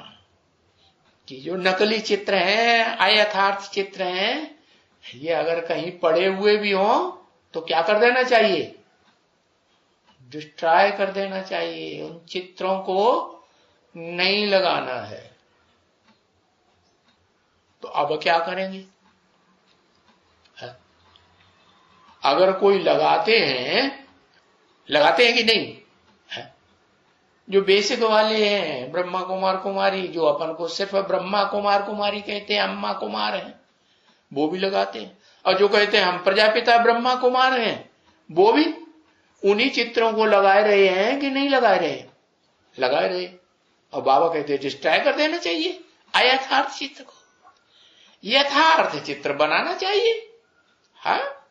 कि जो नकली चित्र हैं, अयथार्थ चित्र हैं, ये अगर कहीं पड़े हुए भी हों तो क्या कर देना चाहिए? डिस्ट्रॉय कर देना चाहिए। उन चित्रों को नहीं लगाना है। तो अब क्या करेंगे? अगर कोई लगाते हैं कि नहीं? जो बेसिक वाले हैं, ब्रह्मा कुमार कुमारी, जो अपन को सिर्फ ब्रह्मा कुमार कुमारी कहते हैं, अम्मा कुमार हैं, वो भी लगाते हैं। और जो कहते हैं हम प्रजापिता ब्रह्मा कुमार हैं, वो भी उन्हीं चित्रों को लगाए रहे हैं कि नहीं लगाए रहे? लगाए रहे। और बाबा कहते हैं डिस्ट्रॉय कर देना चाहिए अयथार्थ चित्र को, यथार्थ चित्र बनाना चाहिए। हाँ,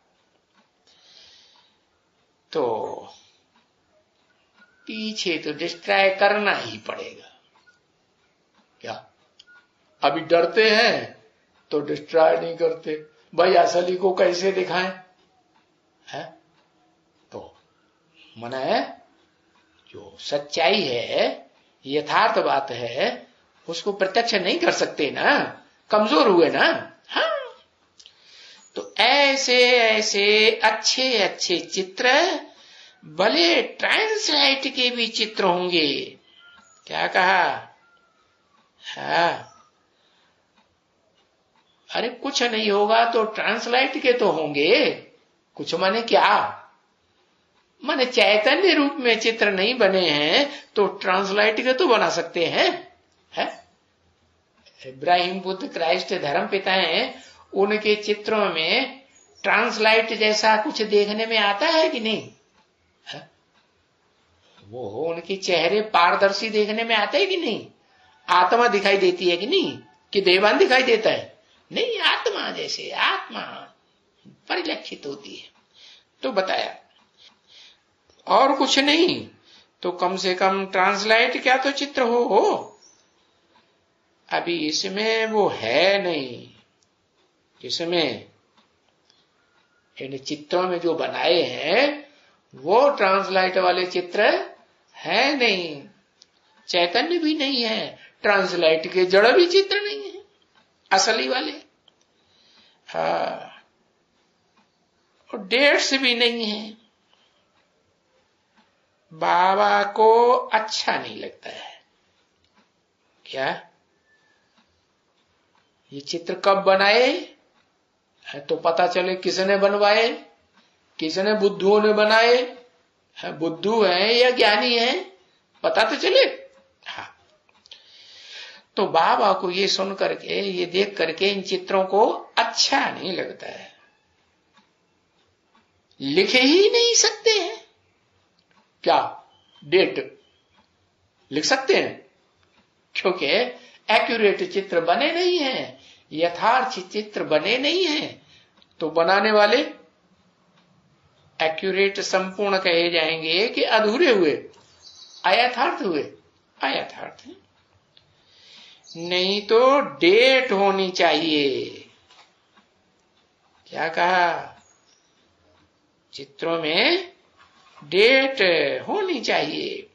तो पीछे तो डिस्ट्रॉय करना ही पड़ेगा। क्या अभी डरते हैं तो डिस्ट्रॉय नहीं करते? भाई असली को कैसे दिखाएं? है तो मना है, जो सच्चाई है, यथार्थ बात है, उसको प्रत्यक्ष नहीं कर सकते ना, कमजोर हुए ना। हाँ, तो ऐसे ऐसे अच्छे अच्छे चित्र, भले ट्रांसलाइट के भी चित्र होंगे। क्या कहा? हाँ, अरे कुछ नहीं होगा तो ट्रांसलाइट के तो होंगे। कुछ माने क्या? माने चैतन्य रूप में चित्र नहीं बने हैं तो ट्रांसलाइट के तो बना सकते हैं। है? इब्राहिम बुद्ध क्राइस्ट धर्म पिता हैं, उनके चित्रों में ट्रांसलाइट जैसा कुछ देखने में आता है कि नहीं? है? वो उनके चेहरे पारदर्शी देखने में आते हैं कि नहीं? आत्मा दिखाई देती है कि नहीं? कि देवान दिखाई देता है? नहीं, आत्मा जैसे आत्मा परिलक्षित होती है। तो बताया और कुछ नहीं तो कम से कम ट्रांसलाइट क्या तो चित्र हो। अभी इसमें वो है नहीं। इसमें इन चित्रों में जो बनाए हैं वो ट्रांसलाइट वाले चित्र है नहीं, चैतन्य भी नहीं है, ट्रांसलाइट के जड़ भी चित्र नहीं है, असली वाले। हाँ, और डेट्स भी नहीं है। बाबा को अच्छा नहीं लगता है। क्या ये चित्र कब बनाए है? तो पता चले किसने बनवाए, किसने बुद्धुओं ने बनाए, है बुद्धू है या ज्ञानी है, पता तो चले। हाँ, तो बाबा को ये सुन करके, ये देख करके इन चित्रों को अच्छा नहीं लगता है। लिखे ही नहीं सकते हैं। क्या डेट लिख सकते हैं? क्योंकि एक्यूरेट चित्र बने नहीं हैं, यथार्थ चित्र बने नहीं हैं। तो बनाने वाले एक्यूरेट संपूर्ण कहे जाएंगे कि अधूरे हुए, अयथार्थ हुए, अयथार्थ है। नहीं तो डेट होनी चाहिए। क्या कहा? चित्रों में डेट होनी चाहिए,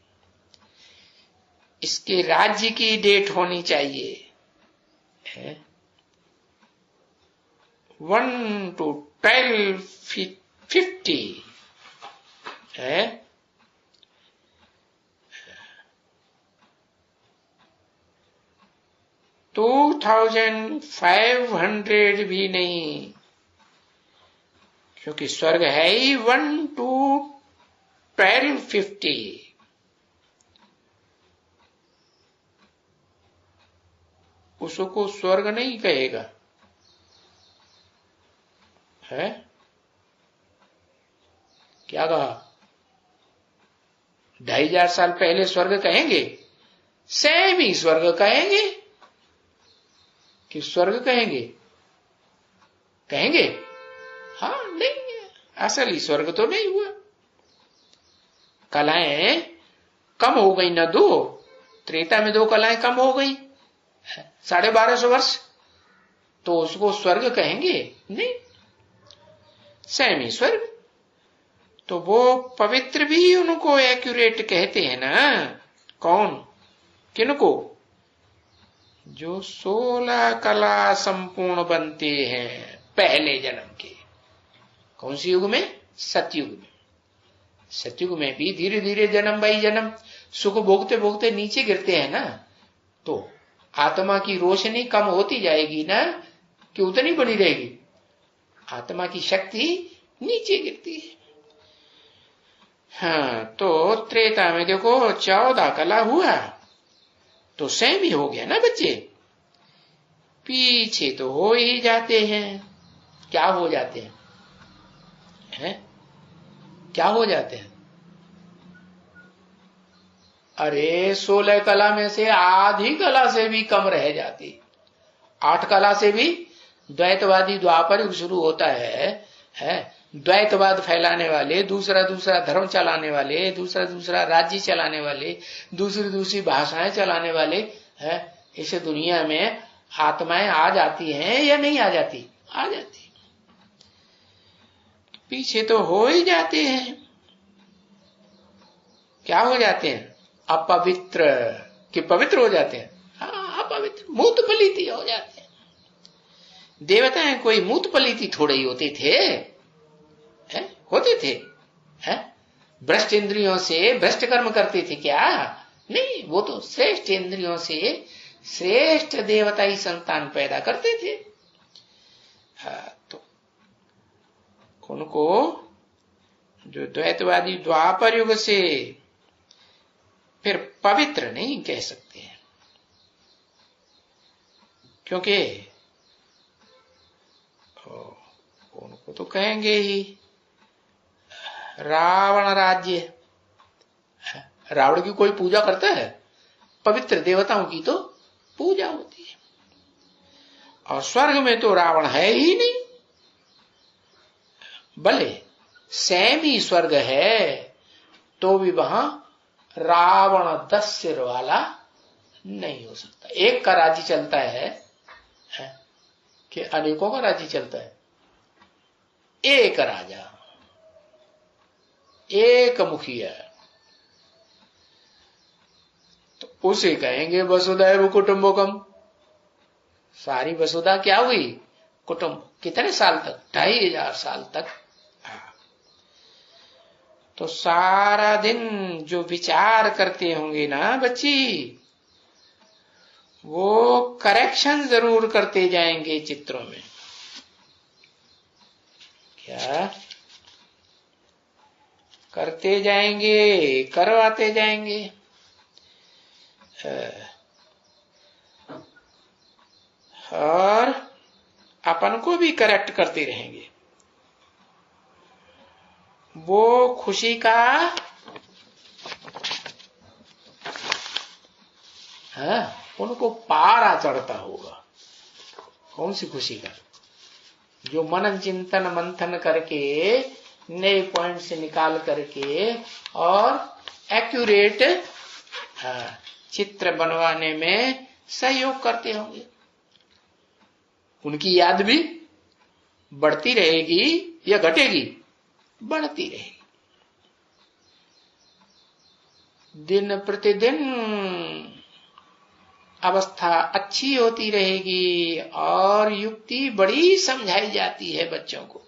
इसके राज्य की डेट होनी चाहिए। 1 to 1250 है। 2500 भी नहीं, क्योंकि स्वर्ग है ही 1 to 1250। उसको स्वर्ग नहीं कहेगा। है? क्या कहा? 2500 साल पहले स्वर्ग कहेंगे? सेमी स्वर्ग कहेंगे कि स्वर्ग कहेंगे? कहेंगे? हाँ, नहीं, असली स्वर्ग तो नहीं हुआ। कलाएं कम हो गई ना, 2 त्रेता में 2 कलाएं कम हो गई, 1250 वर्ष, तो उसको स्वर्ग कहेंगे? नहीं, स्वयं ही स्वर्ग। तो वो पवित्र भी उनको एक्यूरेट कहते हैं ना। कौन? किनको? जो 16 कला संपूर्ण बनते हैं पहले जन्म के। कौन सी युग में? सतयुग में। सतयुग में भी धीरे धीरे जन्म बाई जन्म सुख भोगते भोगते नीचे गिरते हैं ना, तो आत्मा की रोशनी कम होती जाएगी ना, कि उतनी बनी रहेगी? आत्मा की शक्ति नीचे गिरती है। हाँ, तो त्रेता में देखो 14 कला हुआ, तो स्वयं भी हो गया ना बच्चे। पीछे तो हो ही जाते हैं। क्या हो जाते हैं? क्या हो जाते हैं? अरे 16 कला में से आधी कला से भी कम रह जाती। 8 कला से भी द्वैतवादी द्वापर युग शुरू होता है द्वैतवाद फैलाने वाले, दूसरा धर्म चलाने वाले, दूसरा राज्य चलाने वाले, दूसरी भाषाएं चलाने वाले है। इस दुनिया में आत्माएं आ जाती हैं या नहीं आ जाती? आ जाती। पीछे तो हो ही जाते हैं। क्या हो जाते हैं? अपवित्र। कि पवित्र हो जाते हैं? हाँ, अपवित्र, मूत पलीती हो जाते हैं। देवताएं कोई मूत पलीती थोड़े ही होते थे, होते थे? भ्रष्ट इंद्रियों से भ्रष्ट कर्म करते थे क्या? नहीं, वो तो श्रेष्ठ इंद्रियों से श्रेष्ठ देवताई संतान पैदा करते थे। तो उनको जो द्वैतवादी द्वापर युग से फिर पवित्र नहीं कह सकते हैं, क्योंकि उनको तो कहेंगे ही रावण राज्य। रावण की कोई पूजा करता है? पवित्र देवताओं की तो पूजा होती है। और स्वर्ग में तो रावण है ही नहीं, भले स्वयं ही स्वर्ग है, तो भी वहां रावण 10 सिर वाला नहीं हो सकता। एक का राज्य चलता है कि अनेकों का राज्य चलता है? एक राजा, एक मुखिया, तो उसे कहेंगे वसुधैव कुटुंबकम। सारी वसुधा क्या हुई? कुटुंब। कितने साल तक? 2500 साल तक। तो सारा दिन जो विचार करते होंगे ना बच्ची, वो करेक्शन जरूर करते जाएंगे चित्रों में। क्या करते जाएंगे? करवाते जाएंगे। और अपन को भी करेक्ट करते रहेंगे। वो खुशी का उनको पारा चढ़ता होगा। कौन सी खुशी का? जो मनन चिंतन मंथन करके नए पॉइंट से निकाल करके और एक्यूरेट चित्र बनवाने में सहयोग करते होंगे। उनकी याद भी बढ़ती रहेगी या घटेगी? बढ़ती रहेगी। दिन प्रतिदिन अवस्था अच्छी होती रहेगी और युक्ति बड़ी समझाई जाती है बच्चों को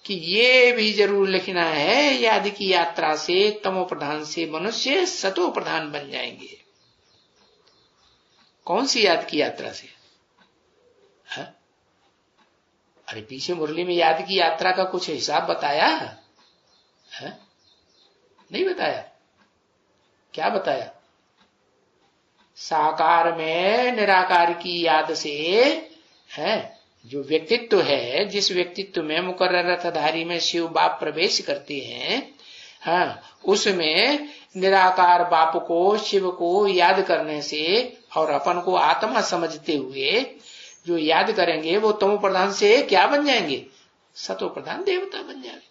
कि ये भी जरूर लिखना है, याद की यात्रा से तमो प्रधान से मनुष्य सतो प्रधान बन जाएंगे। कौन सी याद की यात्रा से? अरे पीछे मुरली में याद की यात्रा का कुछ हिसाब बताया है? नहीं बताया? क्या बताया? साकार में निराकार की याद से जो व्यक्तित्व है, जिस व्यक्तित्व में मुकर्रर रथधारी में शिव बाप प्रवेश करते हैं, उसमें निराकार बाप को, शिव को याद करने से और अपन को आत्मा समझते हुए जो याद करेंगे, वो तमो प्रधान से क्या बन जाएंगे? सतो प्रधान देवता बन जाएंगे।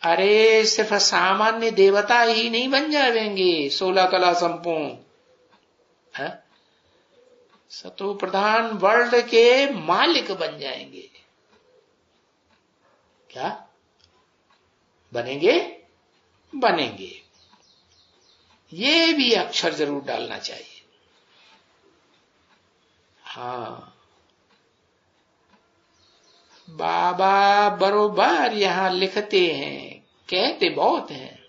अरे सिर्फ सामान्य देवता ही नहीं बन जाएंगे 16 कला संपूर्ण, सतो प्रधान वर्ल्ड के मालिक बन जाएंगे। क्या बनेंगे? बनेंगे। ये भी अक्षर जरूर डालना चाहिए। हाँ, बाबा बरोबर यहां लिखते हैं, कहते बहुत हैं,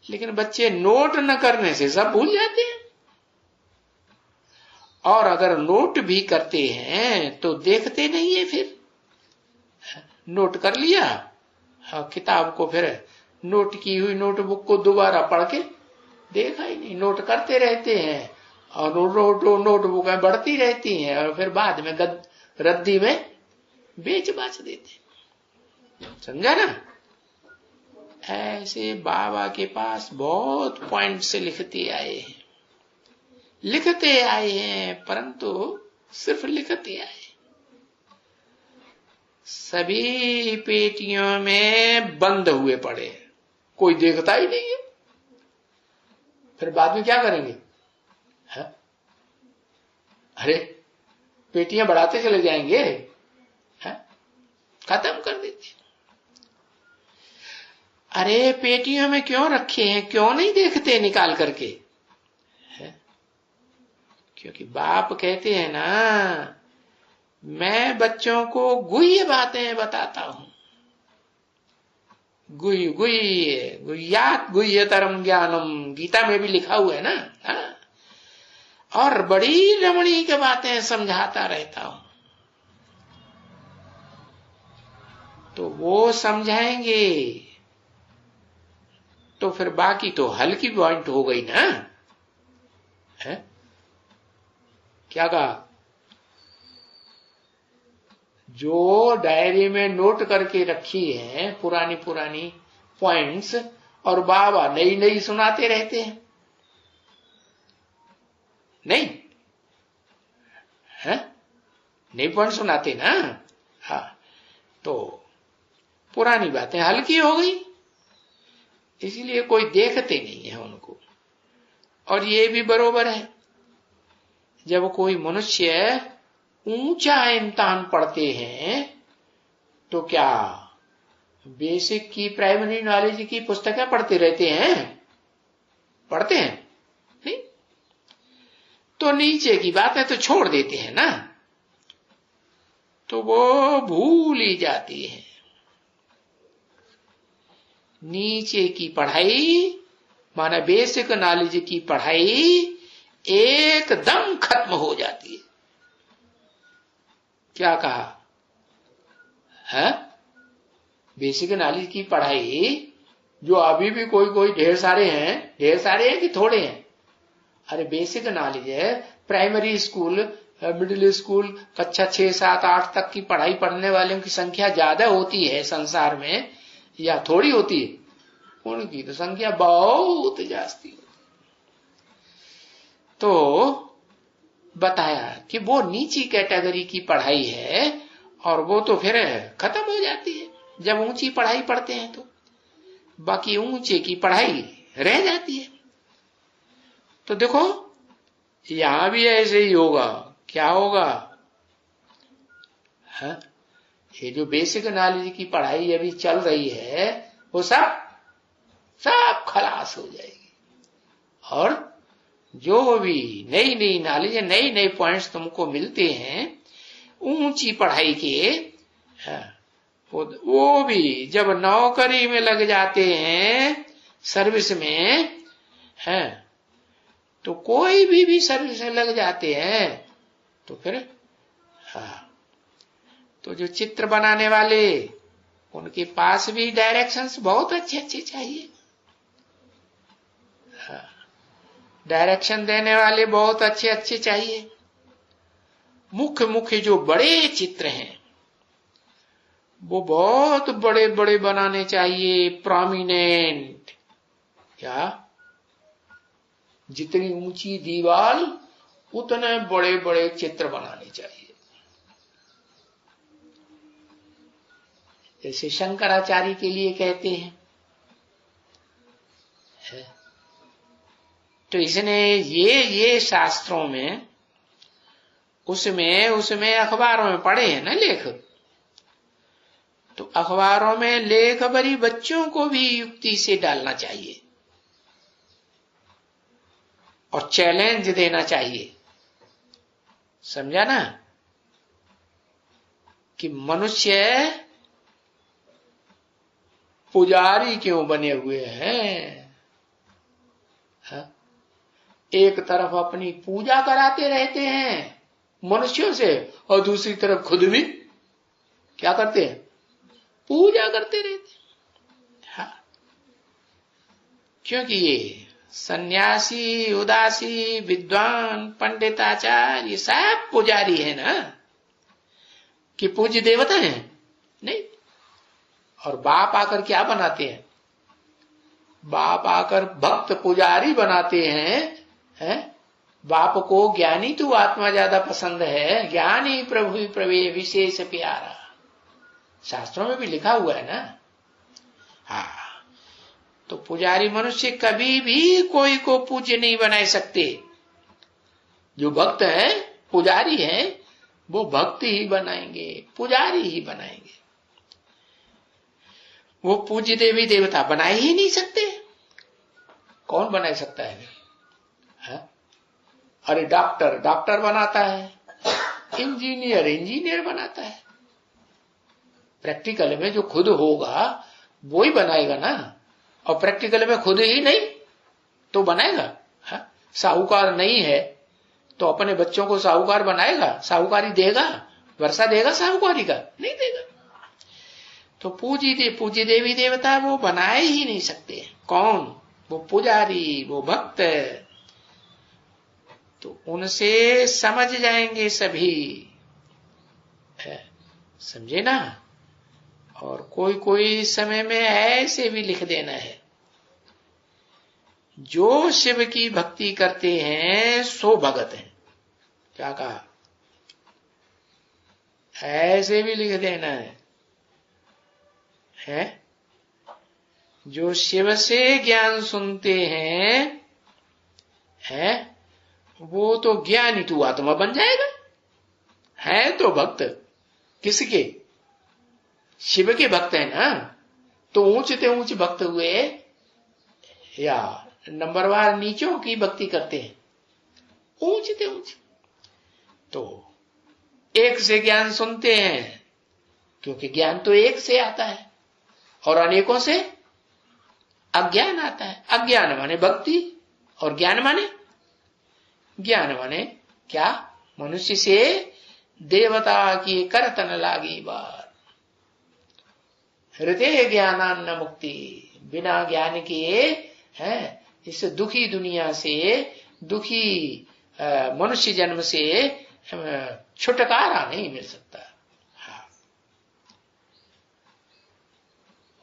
लेकिन बच्चे नोट न करने से सब भूल जाते हैं। और अगर नोट भी करते हैं तो देखते नहीं है। फिर नोट कर लिया, किताब को फिर नोट की हुई नोटबुक को दोबारा पढ़ के देखा ही नहीं। नोट करते रहते हैं और नोटबुक में बढ़ती रहती हैं और फिर बाद में रद्दी में बेच बाच देते। समझा ना? ऐसे बाबा के पास बहुत पॉइंट से लिखते आए हैं, परंतु सिर्फ लिखते आए। सभी पेटियों में बंद हुए पड़े, कोई देखता ही नहीं है। फिर बाद में क्या करेंगे? अरे पेटियां बढ़ाते चले जाएंगे, खत्म कर देते। अरे पेटियों में क्यों रखे हैं, क्यों नहीं देखते निकाल करके? क्योंकि बाप कहते हैं ना, मैं बच्चों को गुह्य बातें बताता हूं। गुह्यात गुह्यतरम ज्ञानम, गीता में भी लिखा हुआ है ना। और बड़ी रमणीक बातें समझाता रहता हूं। तो वो समझाएंगे तो फिर बाकी तो हल्की पॉइंट हो गई ना। है? क्या कहा? जो डायरी में नोट करके रखी है पुरानी पॉइंट्स, और बाबा नई नई सुनाते रहते हैं। नहीं है? नई पॉइंट सुनाते ना। हाँ, तो पुरानी बातें हल्की हो गई, इसलिए कोई देखते नहीं है उनको। और ये भी बरोबर है, जब कोई मनुष्य ऊंचा इम्तिहान पढ़ते हैं तो क्या बेसिक की, प्राइमरी नॉलेज की पुस्तकें पढ़ते रहते हैं? पढ़ते हैं नहीं? तो नीचे की बातें तो छोड़ देते हैं ना, तो वो भूल ही जाती है। नीचे की पढ़ाई माना बेसिक नॉलेज की पढ़ाई एकदम खत्म हो जाती है। क्या कहा है? बेसिक नॉलेज की पढ़ाई जो अभी भी कोई ढेर सारे हैं कि थोड़े हैं? अरे बेसिक नॉलेज है, प्राइमरी स्कूल, मिडिल स्कूल, कक्षा 6, 7, 8 तक की पढ़ाई पढ़ने वालों की संख्या ज्यादा होती है संसार में, या थोड़ी होती है? उनकी तो संख्या बहुत जास्ती होती। तो बताया कि वो नीची कैटेगरी की पढ़ाई है और वो तो फिर खत्म हो जाती है जब ऊंची पढ़ाई पढ़ते हैं, तो बाकी ऊंचे की पढ़ाई रह जाती है। तो देखो यहां भी ऐसे ही होगा। क्या होगा? है? ये जो बेसिक नॉलेज की पढ़ाई अभी चल रही है वो सब खलास हो जाएगी, और जो भी नई नई नॉलेज, नई नई पॉइंट्स तुमको मिलते हैं ऊंची पढ़ाई के, वो भी जब नौकरी में लग जाते हैं, सर्विस में है, तो कोई भी सर्विस में लग जाते हैं तो फिर तो जो चित्र बनाने वाले, उनके पास भी डायरेक्शंस बहुत अच्छे अच्छे चाहिए। डायरेक्शन देने वाले बहुत अच्छे अच्छे चाहिए। मुख्य जो बड़े चित्र हैं वो बहुत बड़े बड़े बनाने चाहिए, प्रोमिनेंट। क्या? जितनी ऊंची दीवार उतने बड़े बड़े चित्र बनाने चाहिए। जैसे शंकराचार्य के लिए कहते हैं। तो इसने ये शास्त्रों में उसमें अखबारों में पढ़े हैं ना लेख। तो अखबारों में लेख भरी बच्चों को भी युक्ति से डालना चाहिए और चैलेंज देना चाहिए। समझा ना कि मनुष्य पुजारी क्यों बने हुए हैं? एक तरफ अपनी पूजा कराते रहते हैं मनुष्यों से और दूसरी तरफ खुद भी क्या करते हैं? पूजा करते रहते। हाँ, क्योंकि ये सन्यासी, उदासी, विद्वान, पंडित, आचार्य ये सब पुजारी है ना, कि पूज्य देवता हैं? नहीं। और बाप आकर क्या बनाते हैं? बाप आकर भक्त पुजारी बनाते हैं। बाप को ज्ञानी तू आत्मा ज्यादा पसंद है, ज्ञानी प्रभु प्रवे विशेष प्यारा। शास्त्रों में भी लिखा हुआ है ना। हाँ, तो पुजारी मनुष्य कभी भी कोई को पूज्य नहीं बना सकते। जो भक्त है, पुजारी है, वो भक्त ही बनाएंगे, पुजारी ही बनाएंगे। वो पूज्य देवी देवता बना ही नहीं सकते। कौन बना सकता है? अरे डॉक्टर बनाता है, इंजीनियर बनाता है। प्रैक्टिकल में जो खुद होगा वो ही बनाएगा ना। और प्रैक्टिकल में खुद ही नहीं तो बनाएगा? साहूकार नहीं है तो अपने बच्चों को साहूकार बनाएगा? साहूकारी देगा? वर्षा देगा साहूकारी का? नहीं देगा। तो पूज्य देवी देवता वो बनाए ही नहीं सकते। कौन? वो पुजारी, वो भक्त। तो उनसे समझ जाएंगे सभी, समझे ना। और कोई समय में ऐसे भी लिख देना है, जो शिव की भक्ति करते हैं सो भगत हैं। क्या कहा? ऐसे भी लिख देना है जो शिव से ज्ञान सुनते हैं वो तो ज्ञानी तू आत्मा बन जाएगा। है तो भक्त किसके? शिव के भक्त है ना। तो ऊंचते ऊंच भक्त हुए या नंबरवार नीचों की भक्ति करते हैं? ऊंचते ऊंच। तो एक से ज्ञान सुनते हैं, क्योंकि ज्ञान तो एक से आता है और अनेकों से अज्ञान आता है। अज्ञान माने भक्ति और ज्ञान माने क्या? मनुष्य से देवता की करतन लागी बार, हृदय ज्ञानान्न मुक्ति। बिना ज्ञान के इस दुखी दुनिया से, दुखी मनुष्य जन्म से छुटकारा नहीं मिल सकता।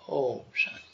ओम शांति।